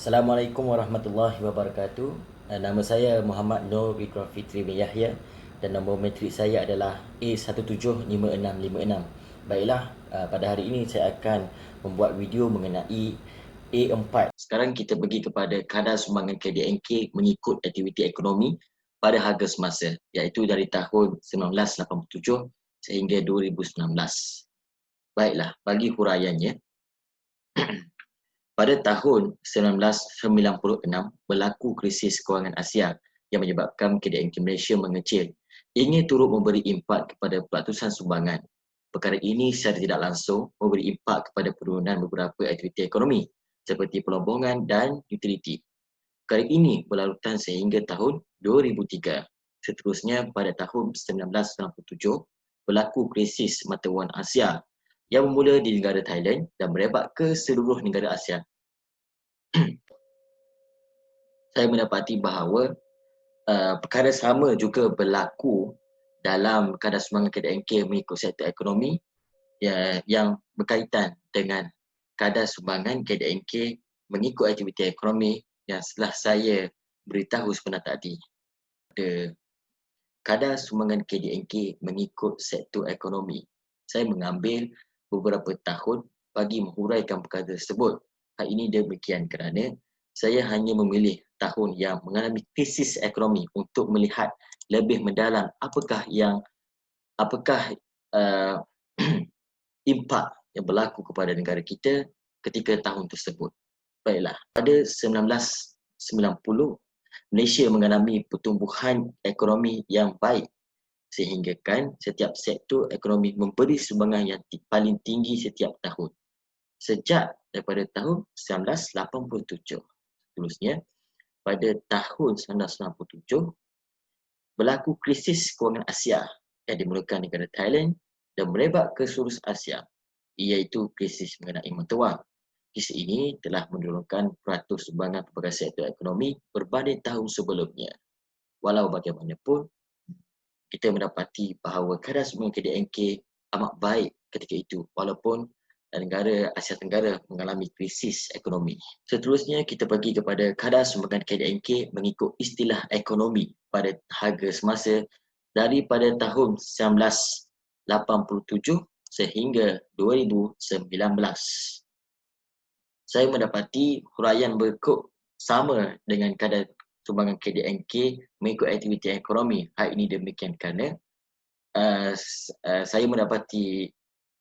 Assalamualaikum warahmatullahi wabarakatuh. Nama saya Muhammad Nur Ridwan Fitri bin Yahya dan nombor matrik saya adalah A175656. Baiklah, pada hari ini saya akan membuat video mengenai A4. Sekarang kita pergi kepada kadar sumbangan KDNK mengikut aktiviti ekonomi pada harga semasa, iaitu dari tahun 1987 sehingga 2019. Baiklah, bagi huraiannya. Pada tahun 1996, berlaku krisis kewangan Asia yang menyebabkan KDNK Malaysia mengecil. Ini turut memberi impak kepada pelatusan sumbangan. Perkara ini secara tidak langsung memberi impak kepada penurunan beberapa aktiviti ekonomi seperti pelombongan dan utiliti. Perkara ini berlarutan sehingga tahun 2003. Seterusnya, pada tahun 1997, berlaku krisis mata wang Asia yang bermula di negara Thailand dan merebak ke seluruh negara Asia. Saya mendapati bahawa perkara sama juga berlaku dalam kadar sumbangan KDNK mengikut sektor ekonomi yang berkaitan dengan kadar sumbangan KDNK mengikut aktiviti ekonomi yang telah saya beritahu sebentar tadi. Kadar sumbangan KDNK mengikut sektor ekonomi. Saya mengambil beberapa tahun bagi menguraikan perkara tersebut. Hal ini demikian kerana saya hanya memilih tahun yang mengalami krisis ekonomi untuk melihat lebih mendalam apakah uh, impak yang berlaku kepada negara kita ketika tahun tersebut. Baiklah, pada 1990, Malaysia mengalami pertumbuhan ekonomi yang baik sehinggakan setiap sektor ekonomi memberi sumbangan yang paling tinggi setiap tahun sejak daripada tahun 1987. Seterusnya, pada tahun 1997 berlaku krisis kewangan Asia yang dimulakan negara Thailand dan merebak ke seluruh Asia, iaitu krisis mengenai mata wang. Krisis ini telah menurunkan peratus sumbangan pelbagai sektor ekonomi berbanding tahun sebelumnya. Walau bagaimanapun, kita mendapati bahawa kadar sumbangan KDNK amat baik ketika itu walaupun negara Asia Tenggara mengalami krisis ekonomi. Seterusnya, kita pergi kepada kadar sumbangan KDNK mengikut istilah ekonomi pada harga semasa daripada tahun 1987 sehingga 2019. Saya mendapati huraian berikut sama dengan kadar sumbangan KDNK mengikut aktiviti ekonomi. Hal ini demikian kerana saya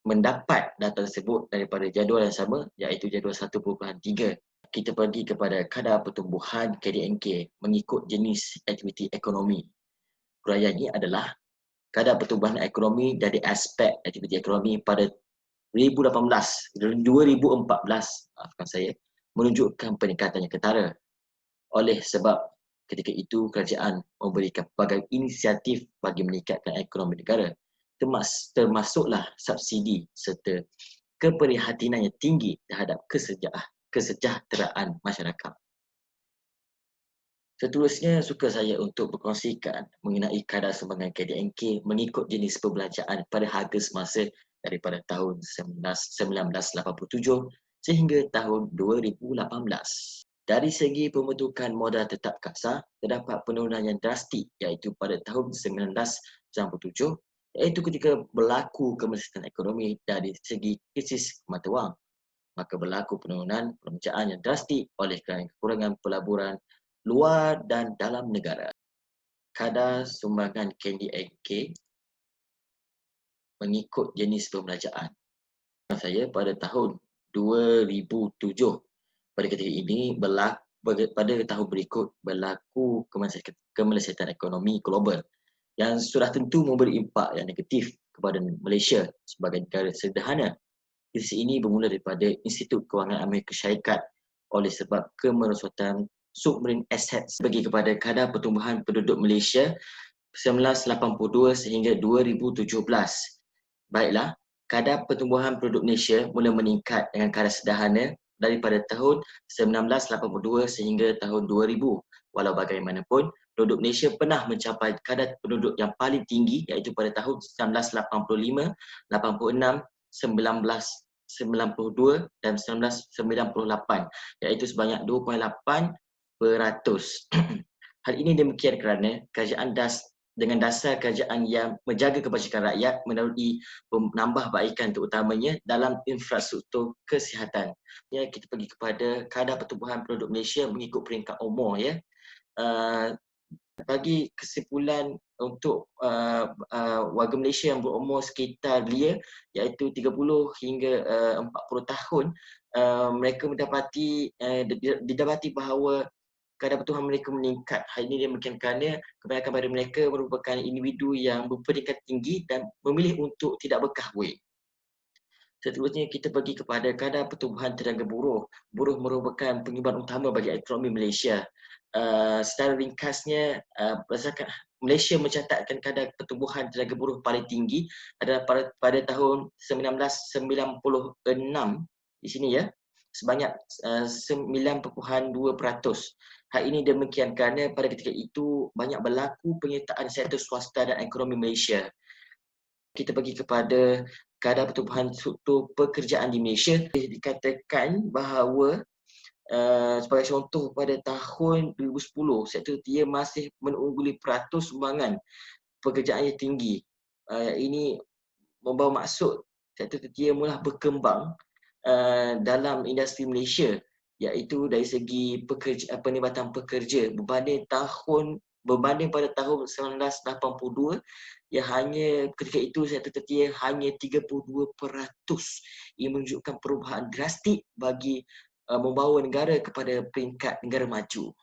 mendapat data tersebut daripada jadual yang sama, iaitu jadual 1.3. Kita pergi kepada kadar pertumbuhan KDNK mengikut jenis aktiviti ekonomi. Huraian ini adalah kadar pertumbuhan ekonomi dari aspek aktiviti ekonomi pada 2014 maafkan saya, menunjukkan peningkatan yang ketara. Oleh sebab ketika itu kerajaan memberikan pelbagai inisiatif bagi meningkatkan ekonomi negara, termasuklah subsidi serta keprihatinan yang tinggi terhadap kesejahteraan masyarakat. Seterusnya, suka saya untuk berkongsikan mengenai kadar sumbangan KDNK mengikut jenis perbelanjaan pada harga semasa daripada tahun 1987 sehingga tahun 2018. Dari segi pembentukan modal tetap kasar, terdapat penurunan yang drastik iaitu pada tahun 1997, iaitu ketika berlaku kemersatan ekonomi dari segi krisis mata wang. Maka berlaku penurunan perbelanjaan yang drastik oleh kerana kekurangan pelaburan luar dan dalam negara. Kadar sumbangan KDNK mengikut jenis perbelanjaan. Saya pada tahun 2007, pada ketika ini pada tahun berikut berlaku kemelesatan ekonomi global yang sudah tentu memberi impak yang negatif kepada Malaysia sebagai negara sederhana. Krisis ini bermula daripada Institut Kewangan Amerika Syarikat oleh sebab kemerosotan submarine assets bagi kepada kadar pertumbuhan penduduk Malaysia 1982 sehingga 2017. Baiklah, kadar pertumbuhan penduduk Malaysia mula meningkat dengan kadar sederhana daripada tahun 1982 sehingga tahun 2000. Walau bagaimanapun, penduduk Malaysia pernah mencapai kadar penduduk yang paling tinggi iaitu pada tahun 1985, 86, dan 1998, iaitu sebanyak 2.8%. Hal ini demikian kerana kerajaan dengan dasar kerajaan yang menjaga kebajikan rakyat melalui penambahbaikan terutamanya dalam infrastruktur kesihatan. Ya, kita pergi kepada kadar pertumbuhan penduduk Malaysia mengikut peringkat umur, ya. Bagi kesimpulan untuk warga Malaysia yang berumur sekitar belia, iaitu 30 hingga 40 tahun, mereka didapati bahawa kadar pertumbuhan mereka meningkat. Hal ini demikian kerana kebanyakan daripada mereka merupakan individu yang berperingkat tinggi dan memilih untuk tidak berkahwin. Seterusnya kita pergi kepada kadar pertumbuhan tenaga buruh. Buruh merupakan pengibar utama bagi ekonomi Malaysia. Secara ringkasnya, berdasarkan Malaysia mencatatkan kadar pertumbuhan tenaga buruh paling tinggi adalah pada tahun 1996 di sini, ya, sebanyak 9.2%. Hal ini demikian kerana pada ketika itu banyak berlaku penyertaan sektor swasta dan ekonomi Malaysia. Kita pergi kepada kadar pertumbuhan struktur pekerjaan di Malaysia. Dikatakan bahawa sebagai contoh pada tahun 2010, sektor tertiar masih mengungguli peratus sumbangan pekerjaan yang tinggi. Ini membawa maksud sektor tertiar mula berkembang dalam industri Malaysia, iaitu dari segi penglibatan pekerja berbanding pada tahun 1982, yang hanya ketika itu sektor tertiar hanya 32%. Ia menunjukkan perubahan drastik bagi membawa negara kepada peringkat negara maju.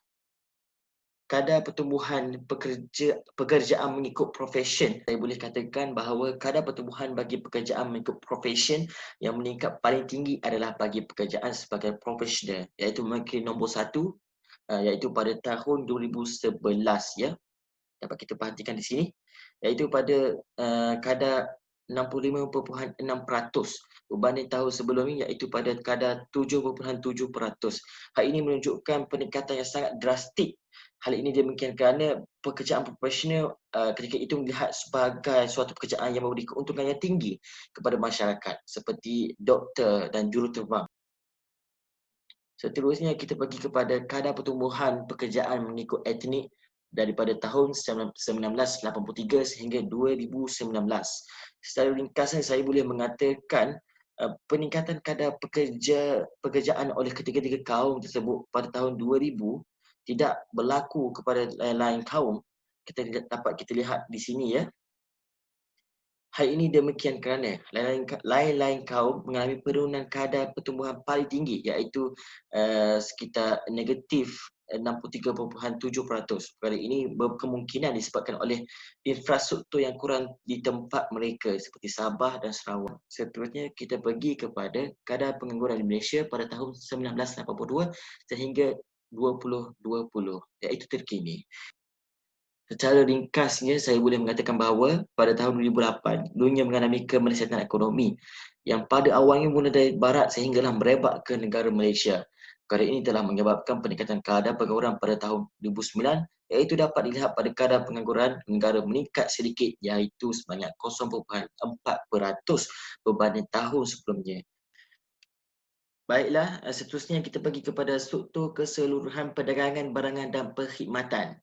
Kadar pertumbuhan pekerjaan mengikut profession, saya boleh katakan bahawa kadar pertumbuhan bagi pekerjaan mengikut profession yang meningkat paling tinggi adalah bagi pekerjaan sebagai profesional, iaitu mungkin nombor 1, iaitu pada tahun 2011, ya. Dapat kita perhatikan di sini, iaitu pada kadar 65.6% berbanding tahun sebelumnya, iaitu pada kadar 7.7%. Hal ini menunjukkan peningkatan yang sangat drastik. Hal ini demikian kerana pekerjaan profesional ketika itu melihat sebagai suatu pekerjaan yang memberi keuntungan yang tinggi kepada masyarakat, seperti doktor dan juruterbang. Seterusnya kita pergi kepada kadar pertumbuhan pekerjaan mengikut etnik daripada tahun 1983 sehingga 2019. Secara ringkasan saya boleh mengatakan peningkatan kadar pekerjaan oleh ketiga-tiga kaum tersebut pada tahun 2000 tidak berlaku kepada lain kaum. Kita dapat kita lihat di sini, ya. Hal ini demikian kerana lain-lain kaum mengalami penurunan kadar pertumbuhan paling tinggi, iaitu sekitar negatif 63.7%. Perkara ini berkemungkinan disebabkan oleh infrastruktur yang kurang di tempat mereka seperti Sabah dan Sarawak. Seterusnya kita pergi kepada kadar pengangguran di Malaysia pada tahun 1982 sehingga 2020, iaitu terkini. Secara ringkasnya, saya boleh mengatakan bahawa pada tahun 2008, dunia mengalami kemelesatan ekonomi yang pada awalnya mula dari barat sehinggalah merebak ke negara Malaysia. Perkara ini telah menyebabkan peningkatan kadar pengangguran pada tahun 2009, iaitu dapat dilihat pada kadar pengangguran negara meningkat sedikit, iaitu sebanyak 0.4% berbanding tahun sebelumnya. Baiklah, seterusnya kita pergi kepada struktur keseluruhan perdagangan barangan dan perkhidmatan.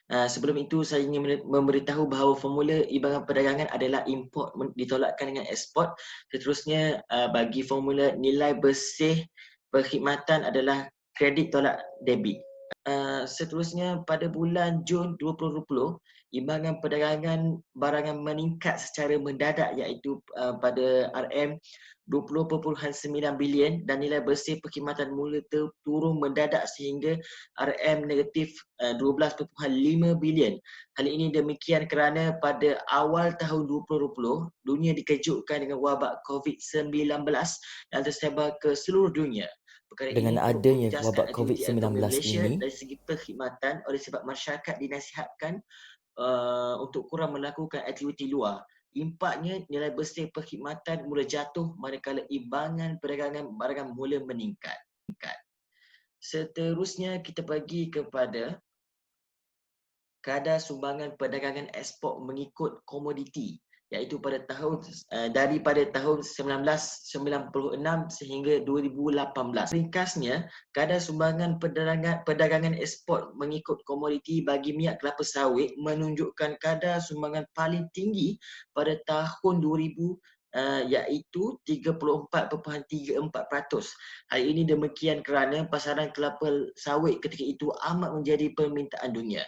Sebelum itu saya ingin memberitahu bahawa formula imbangan perdagangan adalah import ditolakkan dengan ekspor. Seterusnya bagi formula nilai bersih perkhidmatan adalah kredit tolak debit. Seterusnya pada bulan Jun 2020, imbangan perdagangan barangan meningkat secara mendadak, iaitu pada RM 20.9 bilion dan nilai bersih perkhidmatan mula turun mendadak sehingga RM negatif 12.5 bilion. Hal ini demikian kerana pada awal tahun 2020, dunia dikejutkan dengan wabak COVID-19 yang tersebar ke seluruh dunia. Perkara Dengan ini adanya mempunyai wabak aktiviti ekonomi COVID-19 Malaysia ini, dari segi perkhidmatan oleh sebab masyarakat dinasihatkan untuk kurang melakukan aktiviti luar. Impaknya nilai bersih perkhidmatan mula jatuh manakala imbangan perdagangan barangan mula meningkat. Seterusnya kita pergi kepada kadar sumbangan perdagangan ekspor mengikut komoditi. iaitu pada tahun daripada tahun 1996 sehingga 2018. Ringkasnya, kadar sumbangan perdagangan ekspor mengikut komoditi bagi minyak kelapa sawit menunjukkan kadar sumbangan paling tinggi pada tahun 2000 iaitu 34.34%. Hal ini demikian kerana pasaran kelapa sawit ketika itu amat menjadi permintaan dunia.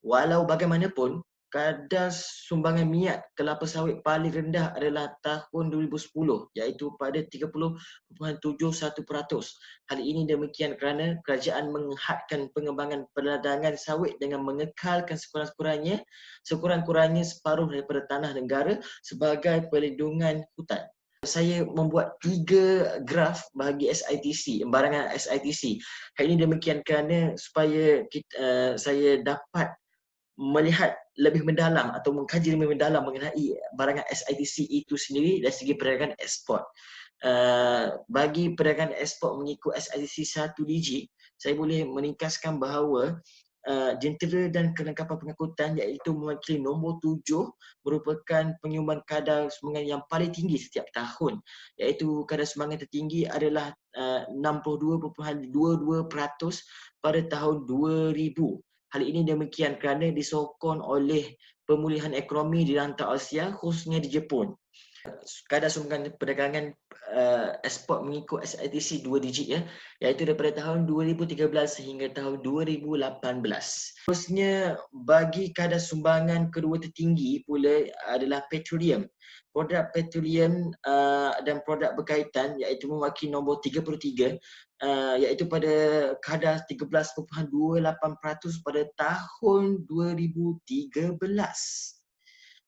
Walau bagaimanapun, kadar sumbangan minyak kelapa sawit paling rendah adalah tahun 2010 iaitu pada 30.71%. Hal ini demikian kerana kerajaan menghadkan pengembangan perdagangan sawit dengan mengekalkan sekurang-kurangnya separuh daripada tanah negara sebagai perlindungan hutan. Saya membuat 3 graf bagi SITC, barangan SITC. Hal ini demikian kerana supaya saya dapat melihat lebih mendalam atau mengkaji lebih mendalam mengenai barangan SITC itu sendiri dari segi perdagangan ekspor. Bagi perdagangan ekspor mengikut SITC 1 digit, saya boleh meningkaskan bahawa jentera dan kelengkapan pengangkutan iaitu mewakili nombor 7 merupakan penyumbang kadar sumbangan yang paling tinggi setiap tahun, iaitu kadar sumbangan tertinggi adalah 62.22% pada tahun 2000. Hal ini demikian kerana disokong oleh pemulihan ekonomi di rantau Asia, khususnya di Jepun. Kadar sumbangan perdagangan ekspor mengikut SITC 2 digit iaitu daripada tahun 2013 sehingga tahun 2018. Terusnya, bagi kadar sumbangan kedua tertinggi pula adalah petroleum. Produk petroleum dan produk berkaitan iaitu mewakili nombor 33 iaitu pada kadar 13.28% pada tahun 2013.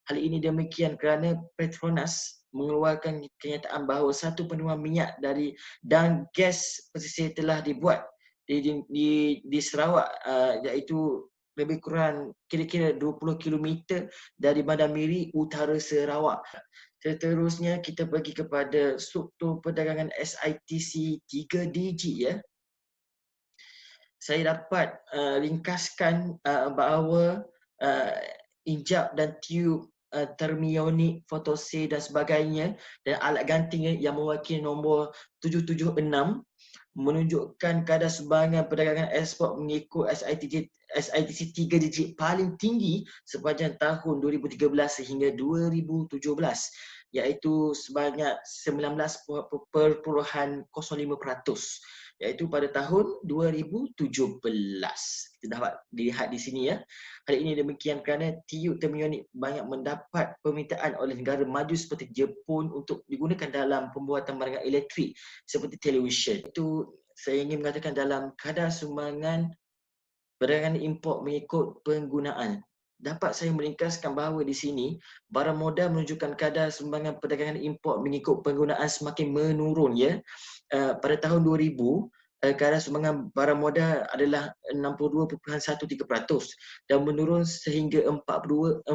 Hal ini demikian kerana Petronas mengeluarkan kenyataan bahawa satu penemuan minyak dan gas pesisir telah dibuat di Sarawak, iaitu lebih kurang kira-kira 20 km dari Bandar Miri, utara Sarawak. Seterusnya kita pergi kepada struktur perdagangan SITC 3 digit Saya dapat ringkaskan bahawa injap dan tiub termionik, fotosel dan sebagainya dan alat ganting yang mewakili nombor 776 menunjukkan kadar sumbangan perdagangan ekspor mengikut SITC 3 digit paling tinggi sepanjang tahun 2013 sehingga 2017 iaitu sebanyak 19.05%, iaitu pada tahun 2017. Kita dapat dilihat di sini Hal ini demikian kerana tiub termionik banyak mendapat permintaan oleh negara maju seperti Jepun untuk digunakan dalam pembuatan barangan elektrik seperti televisyen. Itu saya ingin mengatakan dalam kadar sumbangan perdagangan import mengikut penggunaan. Dapat saya meringkaskan bahawa di sini barang modal menunjukkan kadar sumbangan perdagangan import mengikut penggunaan semakin menurun pada tahun 2000 kadar sumbangan barang modal adalah 62.13% dan menurun sehingga 42.59%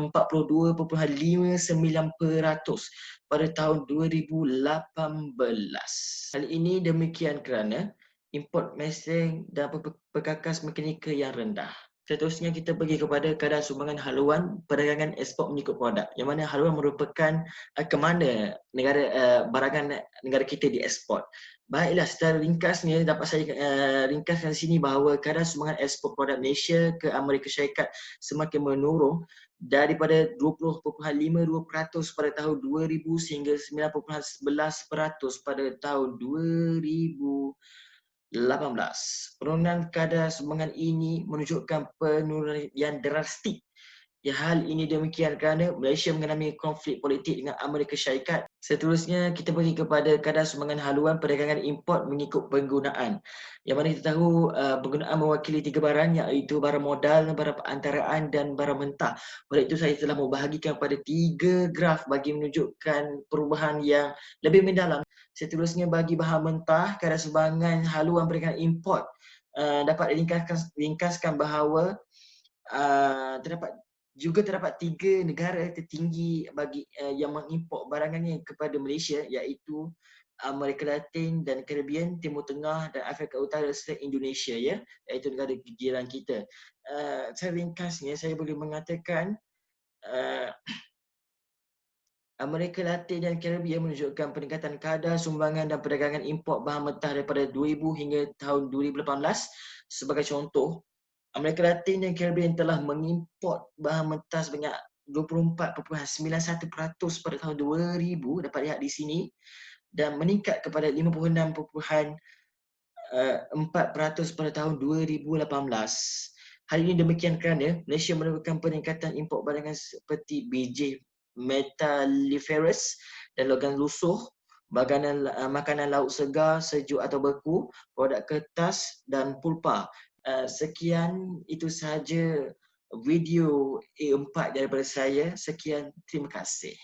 pada tahun 2018. Hal ini demikian kerana import mesin dan perkakas mekanikal yang rendah. Seterusnya kita pergi kepada kadar sumbangan haluan perdagangan ekspor mengikut produk, yang mana haluan merupakan ke mana barangan negara kita diekspor. Baiklah, secara ringkasnya dapat saya ringkaskan di sini bahawa kadar sumbangan ekspor produk Malaysia ke Amerika Syarikat semakin menurun daripada 20.52% pada tahun 2000 sehingga 9.11% pada tahun 2018. Penurunan kadar sumbangan ini menunjukkan penurunan yang drastik. Hal ini demikian kerana Malaysia mengalami konflik politik dengan Amerika Syarikat. Seterusnya kita pergi kepada kadar sumbangan haluan perdagangan import mengikut penggunaan. Yang mana kita tahu penggunaan mewakili 3 barang iaitu barang modal, barang perantaraan dan barang mentah. Oleh itu saya telah membahagikan pada 3 graf bagi menunjukkan perubahan yang lebih mendalam. Seterusnya bagi bahan mentah, kadar sumbangan haluan perdagangan import dapat ringkaskan bahawa terdapat 3 negara tertinggi bagi yang mengimport barangannya kepada Malaysia iaitu Amerika Latin dan Caribbean, Timur Tengah dan Afrika Utara serta Indonesia iaitu negara jiran kita. Saya ringkasnya saya boleh mengatakan Amerika Latin dan Caribbean menunjukkan peningkatan kadar sumbangan dan perdagangan import bahan mentah daripada 2000 hingga tahun 2018. Sebagai contoh, Amerika Latin dan Caribbean telah mengimport bahan mentah sebanyak 24.91% pada tahun 2000, dapat lihat di sini, dan meningkat kepada 56.4% pada tahun 2018. Hal ini demikian kerana Malaysia menemukan peningkatan import barangan seperti biji metalliferous dan logam lusuh, makanan laut segar, sejuk atau beku, produk kertas dan pulpa. Sekian, itu sahaja video A4 daripada saya. Sekian, terima kasih.